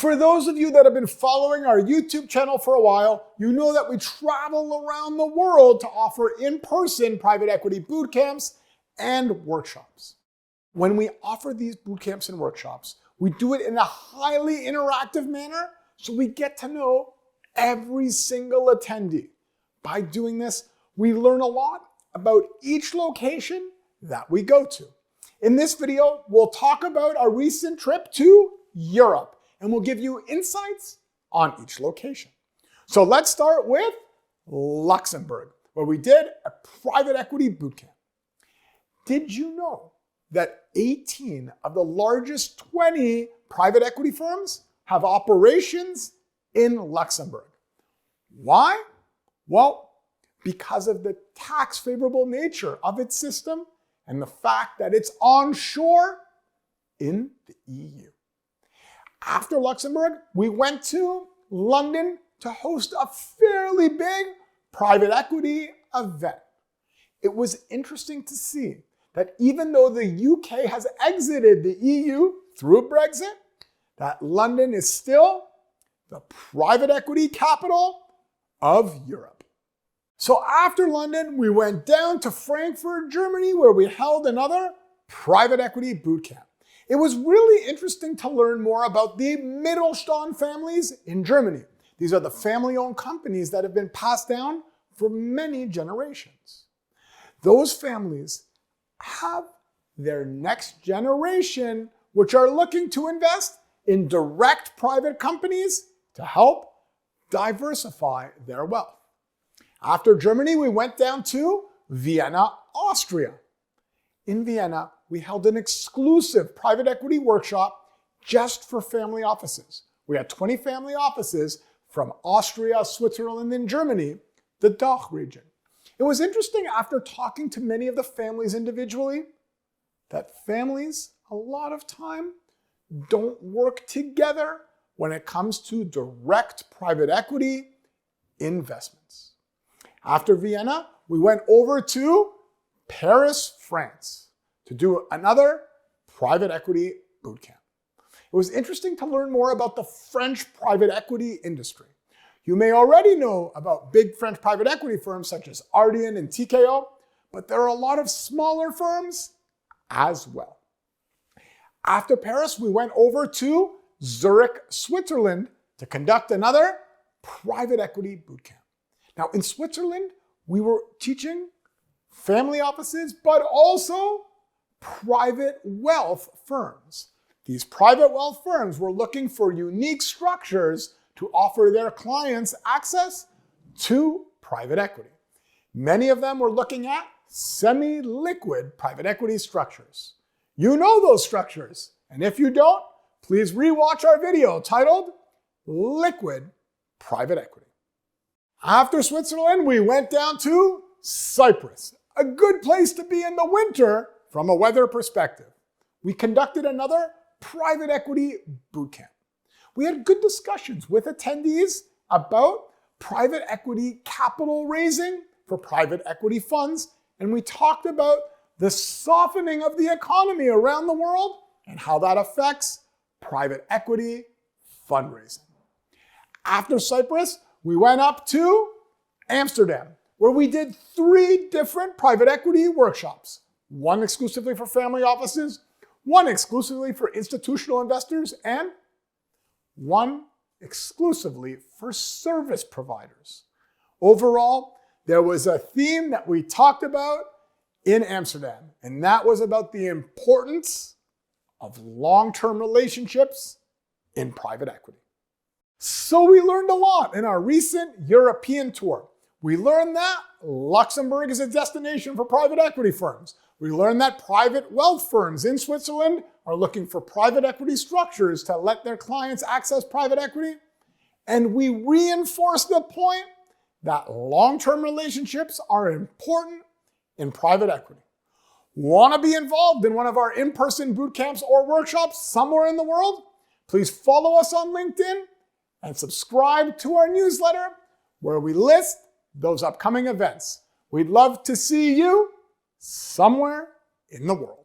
For those of you that have been following our YouTube channel for a while, you know that we travel around the world to offer in-person private equity boot camps and workshops. When we offer these boot camps and workshops, we do it in a highly interactive manner, so we get to know every single attendee. By doing this, we learn a lot about each location that we go to. In this video, we'll talk about our recent trip to Europe, and we'll give you insights on each location. So let's start with Luxembourg, where we did a private equity boot camp. Did you know that 18 of the largest 20 private equity firms have operations in Luxembourg? Why? Well, because of the tax favorable nature of its system and the fact that it's onshore in the EU. After Luxembourg, we went to London to host a fairly big private equity event. It was interesting to see that even though the UK has exited the EU through Brexit, that London is still the private equity capital of Europe. So after London, we went down to Frankfurt, Germany, where we held another private equity boot camp. It was really interesting to learn more about the Mittelstand families in Germany. These are the family-owned companies that have been passed down for many generations. Those families have their next generation, which are looking to invest in direct private companies to help diversify their wealth. After Germany, we went down to Vienna, Austria. In Vienna, we held an exclusive private equity workshop just for family offices. We had 20 family offices from Austria, Switzerland, and Germany, the DACH region. It was interesting after talking to many of the families individually that families, a lot of time, don't work together when it comes to direct private equity investments. After Vienna, we went over to Paris, France, to do another private equity boot camp. It was interesting to learn more about the French private equity industry. You may already know about big French private equity firms such as Ardian and TKO, but there are a lot of smaller firms as well. After Paris, we went over to Zurich, Switzerland to conduct another private equity boot camp. Now in Switzerland, we were teaching family offices, but also private wealth firms. These private wealth firms were looking for unique structures to offer their clients access to private equity. Many of them were looking at semi-liquid private equity structures. You know those structures, and if you don't, please rewatch our video titled Liquid Private Equity. After Switzerland, we went down to Cyprus, a good place to be in the winter from a weather perspective. We conducted another private equity boot camp. We had good discussions with attendees about private equity capital raising for private equity funds, and we talked about the softening of the economy around the world and how that affects private equity fundraising. After Cyprus, we went up to Amsterdam, where we did 3 different private equity workshops, one exclusively for family offices, one exclusively for institutional investors, and one exclusively for service providers. Overall, there was a theme that we talked about in Amsterdam, and that was about the importance of long-term relationships in private equity. So we learned a lot in our recent European tour. We learned that Luxembourg is a destination for private equity firms. We learned that private wealth firms in Switzerland are looking for private equity structures to let their clients access private equity. And we reinforced the point that long-term relationships are important in private equity. Want to be involved in one of our in-person boot camps or workshops somewhere in the world? Please follow us on LinkedIn and subscribe to our newsletter where we list those upcoming events. We'd love to see you somewhere in the world.